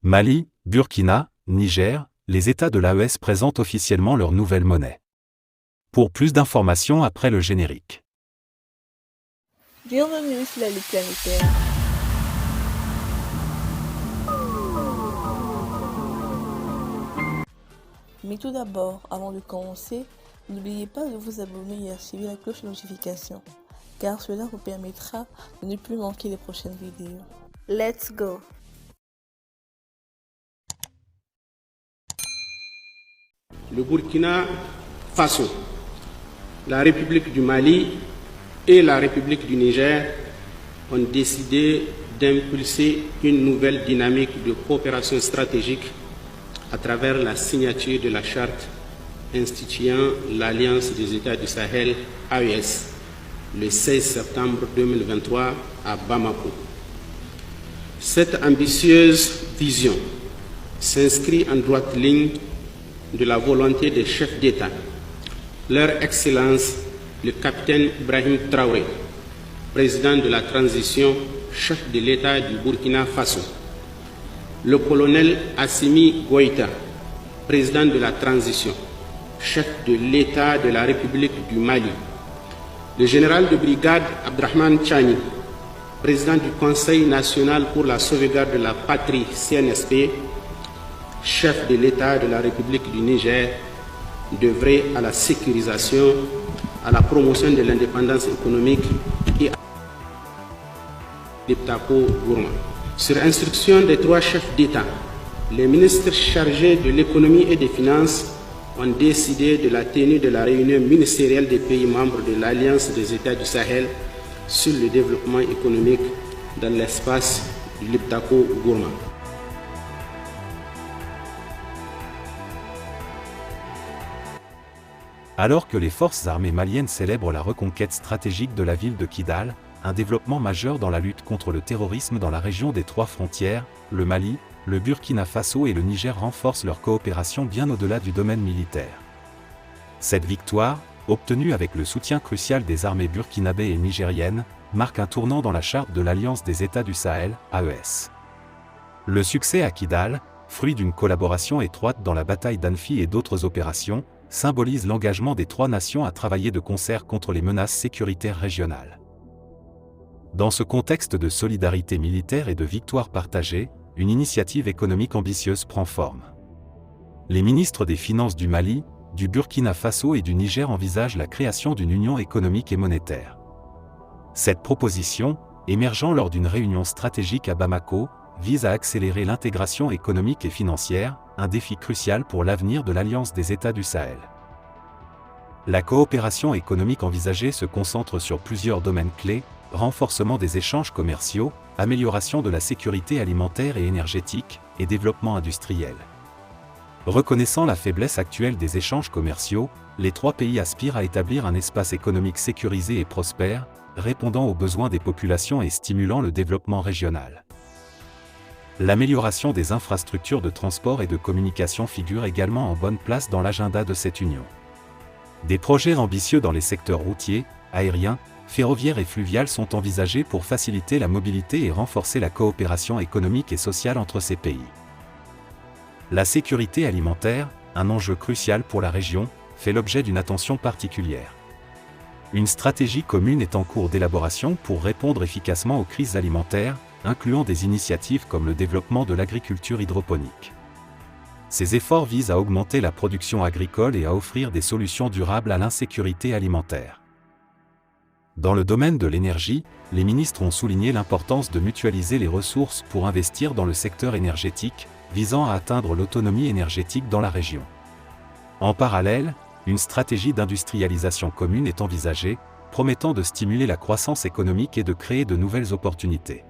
Mali, Burkina, Niger, les États de l'AES présentent officiellement leur nouvelle monnaie. Pour plus d'informations après le générique. Bienvenue sur la Ligue planétaire. Mais tout d'abord, avant de commencer, n'oubliez pas de vous abonner et activer la cloche de notification, car cela vous permettra de ne plus manquer les prochaines vidéos. Let's go! Le Burkina Faso, la République du Mali et la République du Niger ont décidé d'impulser une nouvelle dynamique de coopération stratégique à travers la signature de la charte instituant l'Alliance des États du Sahel, AES, le 16 septembre 2023 à Bamako. Cette ambitieuse vision s'inscrit en droite ligne de la volonté des chefs d'État, leur Excellence le capitaine Ibrahim Traoré, président de la transition, chef de l'État du Burkina Faso, le colonel Assimi Goïta, président de la transition, chef de l'État de la République du Mali, le général de brigade Abdrahman Chani, président du Conseil national pour la sauvegarde de la patrie CNSP, chef de l'État de la République du Niger, d'œuvrer à la sécurisation, à la promotion de l'indépendance économique et à l'Iptako Gourma. Sur instruction des trois chefs d'État, les ministres chargés de l'économie et des finances ont décidé de la tenue de la réunion ministérielle des pays membres de l'Alliance des États du Sahel sur le développement économique dans l'espace de l'Iptako Gourma. Alors que les forces armées maliennes célèbrent la reconquête stratégique de la ville de Kidal, un développement majeur dans la lutte contre le terrorisme dans la région des trois frontières, le Mali, le Burkina Faso et le Niger renforcent leur coopération bien au-delà du domaine militaire. Cette victoire, obtenue avec le soutien crucial des armées burkinabées et nigériennes, marque un tournant dans la charte de l'Alliance des États du Sahel, AES. Le succès à Kidal, fruit d'une collaboration étroite dans la bataille d'Anfi et d'autres opérations, symbolise l'engagement des trois nations à travailler de concert contre les menaces sécuritaires régionales. Dans ce contexte de solidarité militaire et de victoire partagée, une initiative économique ambitieuse prend forme. Les ministres des Finances du Mali, du Burkina Faso et du Niger envisagent la création d'une union économique et monétaire. Cette proposition, émergeant lors d'une réunion stratégique à Bamako, vise à accélérer l'intégration économique et financière, un défi crucial pour l'avenir de l'Alliance des États du Sahel. La coopération économique envisagée se concentre sur plusieurs domaines clés: renforcement des échanges commerciaux, amélioration de la sécurité alimentaire et énergétique, et développement industriel. Reconnaissant la faiblesse actuelle des échanges commerciaux, les trois pays aspirent à établir un espace économique sécurisé et prospère, répondant aux besoins des populations et stimulant le développement régional. L'amélioration des infrastructures de transport et de communication figure également en bonne place dans l'agenda de cette union. Des projets ambitieux dans les secteurs routiers, aériens, ferroviaires et fluviales sont envisagés pour faciliter la mobilité et renforcer la coopération économique et sociale entre ces pays. La sécurité alimentaire, un enjeu crucial pour la région, fait l'objet d'une attention particulière. Une stratégie commune est en cours d'élaboration pour répondre efficacement aux crises alimentaires, incluant des initiatives comme le développement de l'agriculture hydroponique. Ces efforts visent à augmenter la production agricole et à offrir des solutions durables à l'insécurité alimentaire. Dans le domaine de l'énergie, les ministres ont souligné l'importance de mutualiser les ressources pour investir dans le secteur énergétique, visant à atteindre l'autonomie énergétique dans la région. En parallèle, une stratégie d'industrialisation commune est envisagée, promettant de stimuler la croissance économique et de créer de nouvelles opportunités.